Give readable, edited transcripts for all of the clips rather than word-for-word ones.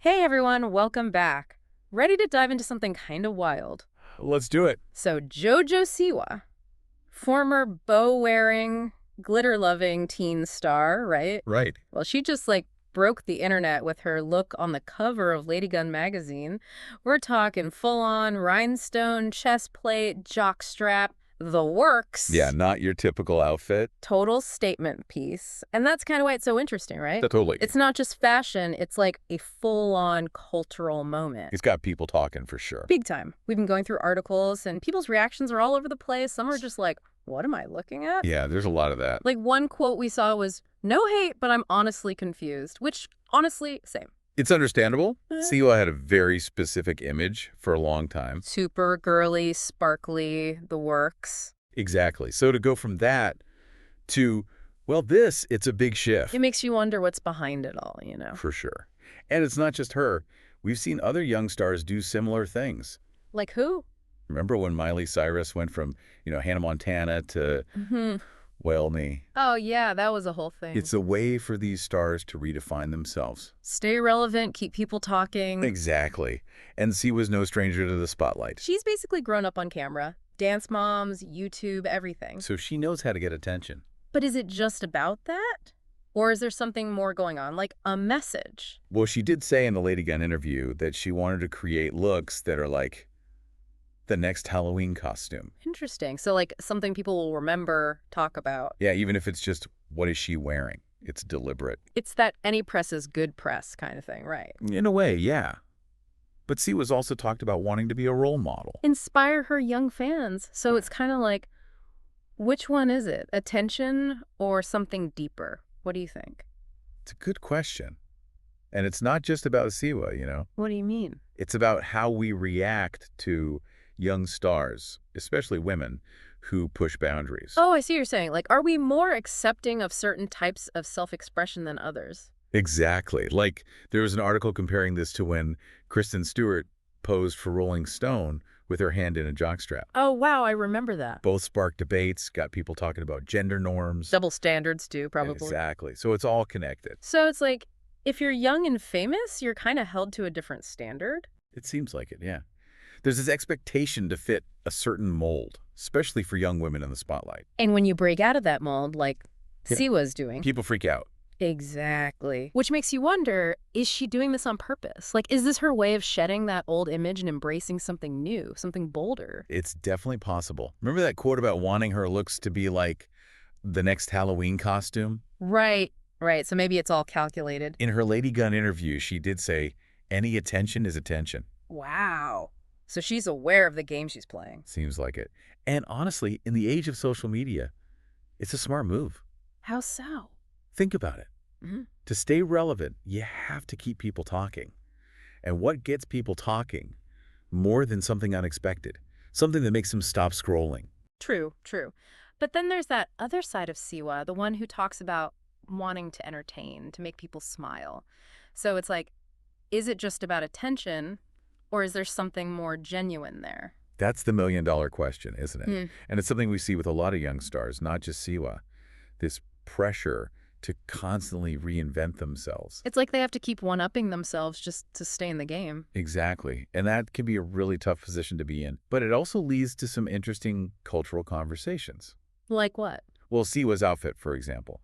Hey everyone, welcome back. Ready to dive into something kind of wild. Let's do it. So JoJo Siwa, former bow-wearing, glitter-loving teen star, right? Right. Well, she just broke the internet with her look on the cover of Lady Gun magazine. We're talking full-on rhinestone chest plate, jockstrap, the Yeah, works. not your typical outfit. Total statement piece. And that's kind of why it's so interesting, right? Totally. It's not just fashion, it's like a full-on cultural moment. It's got people talking for sure. Big time. We've been going through articles, and people's reactions are all over the place. Some are just like, what am I looking at? Yeah, there's a lot of that. Like, one quote we saw was, no hate, but I'm honestly confused. Which, honestly, same. It's understandable. Siwa had a very specific image for a long time. Super girly, sparkly, the works. Exactly. So to go from that to, well, it's a big shift. It makes you wonder what's behind it all, you know? For sure. And it's not just her. We've seen other young stars do similar things. Like who? Remember when Miley Cyrus went from, Hannah Montana to, well, me. Oh, yeah, that was a whole thing. It's a way for these stars to redefine themselves. Stay relevant, keep people talking. Exactly. And Siwa's no stranger to the spotlight. She's basically grown up on camera. Dance moms, YouTube, everything. So she knows how to get attention. But is it just about that? Or is there something more going on, like a message? Well, she did say in the Lady Gun interview that she wanted to create looks that are like the next Halloween costume. Interesting. So like something people will remember, talk about. Yeah, even if it's just, what is she wearing? It's deliberate. It's that any press is good press kind of thing, right? In a way, yeah. But Siwa's also talked about wanting to be a role model. Inspire her young fans. So it's kind of like, which one is it? Attention or something deeper? What do you think? It's a good question. And it's not just about Siwa, What do you mean? It's about how we react to young stars, especially women, who push boundaries. Oh, I see what you're saying. Like, are we more accepting of certain types of self-expression than others? Exactly. Like, there was an article comparing this to when Kristen Stewart posed for Rolling Stone with her hand in a jockstrap. Oh, wow, I remember that. Both sparked debates, got people talking about gender norms. Double standards, too, probably. Exactly. So it's all connected. So it's like, if you're young and famous, you're kind of held to a different standard? It seems like it, yeah. There's this expectation to fit a certain mold, especially for young women in the spotlight. And when you break out of that mold, like Yeah. Siwa's doing. People freak out. Exactly. Which makes you wonder, is she doing this on purpose? Like, is this her way of shedding that old image and embracing something new, something bolder? It's definitely possible. Remember that quote about wanting her looks to be like the next Halloween costume? Right, right. So maybe it's all calculated. In her Lady Gun interview, she did say, any attention is attention. Wow. So she's aware of the game she's playing. Seems like it. And honestly, in the age of social media, it's a smart move. How so? Think about it. Mm-hmm. To stay relevant, you have to keep people talking. And what gets people talking more than something unexpected? Something that makes them stop scrolling. True, true. But then there's that other side of Siwa, the one who talks about wanting to entertain, to make people smile. So it's like, is it just about attention, or is there something more genuine there? That's the million-dollar question, isn't it? And it's something we see with a lot of young stars, not just Siwa. This pressure to constantly reinvent themselves. It's like they have to keep one-upping themselves just to stay in the game. Exactly. And that can be a really tough position to be in. But it also leads to some interesting cultural conversations. Like what? Well, Siwa's outfit, for example.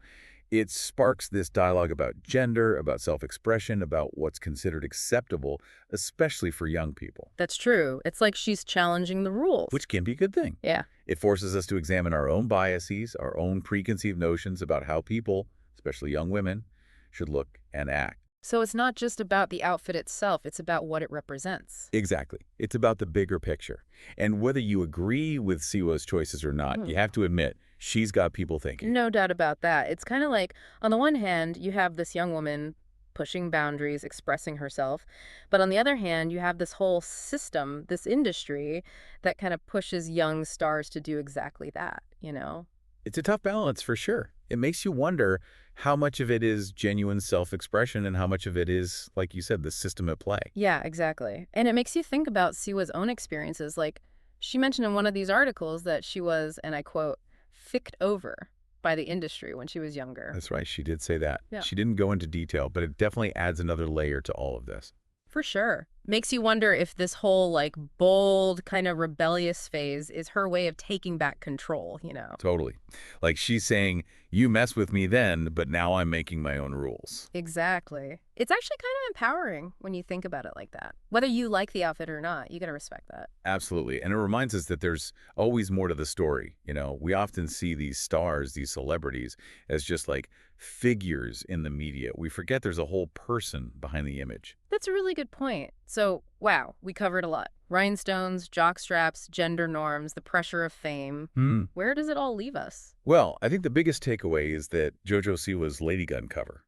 It sparks this dialogue about gender, about self-expression, about what's considered acceptable, especially for young people. That's true. It's like she's challenging the rules. Which can be a good thing. Yeah. It forces us to examine our own biases, our own preconceived notions about how people, especially young women, should look and act. So it's not just about the outfit itself, it's about what it represents. Exactly. It's about the bigger picture. And whether you agree with Siwa's choices or not, you have to admit, she's got people thinking. No doubt about that. It's kind of like, on the one hand, you have this young woman pushing boundaries, expressing herself. But on the other hand, you have this whole system, this industry, that kind of pushes young stars to do exactly that, you know? It's a tough balance for sure. It makes you wonder how much of it is genuine self-expression and how much of it is, like you said, the system at play. Yeah, exactly. And it makes you think about Siwa's own experiences. Like, she mentioned in one of these articles that she was, and I quote, "ficked over" by the industry when she was younger. That's right. She did say that. Yeah. She didn't go into detail, but it definitely adds another layer to all of this. For sure. Makes you wonder if this whole, like, bold, kind of rebellious phase is her way of taking back control? Totally. Like she's saying, you mess with me then, but now I'm making my own rules. Exactly. It's actually kind of empowering when you think about it like that. Whether you like the outfit or not, you gotta respect that. Absolutely. And it reminds us that there's always more to the story. We often see these stars, these celebrities, as just like figures in the media. We forget there's a whole person behind the image. That's a really good point. So, wow, we covered a lot. Rhinestones, jockstraps, gender norms, the pressure of fame. Hmm. Where does it all leave us? Well, I think the biggest takeaway is that JoJo Siwa's Lady Gun cover.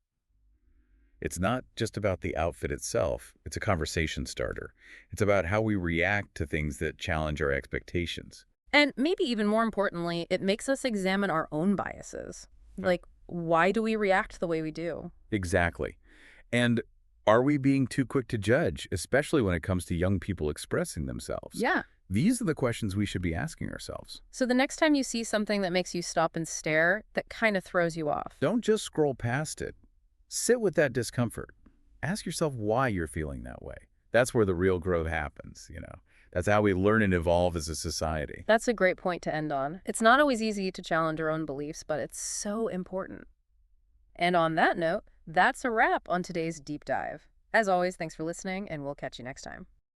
It's not just about the outfit itself. It's a conversation starter. It's about how we react to things that challenge our expectations. And maybe even more importantly, it makes us examine our own biases. Like, why do we react the way we do? Exactly. And are we being too quick to judge, especially when it comes to young people expressing themselves? Yeah. These are the questions we should be asking ourselves. So the next time you see something that makes you stop and stare, that kind of throws you off. Don't just scroll past it. Sit with that discomfort. Ask yourself why you're feeling that way. That's where the real growth happens. That's how we learn and evolve as a society. That's a great point to end on. It's not always easy to challenge our own beliefs, but it's so important. And on that note, that's a wrap on today's deep dive. As always, thanks for listening, and we'll catch you next time.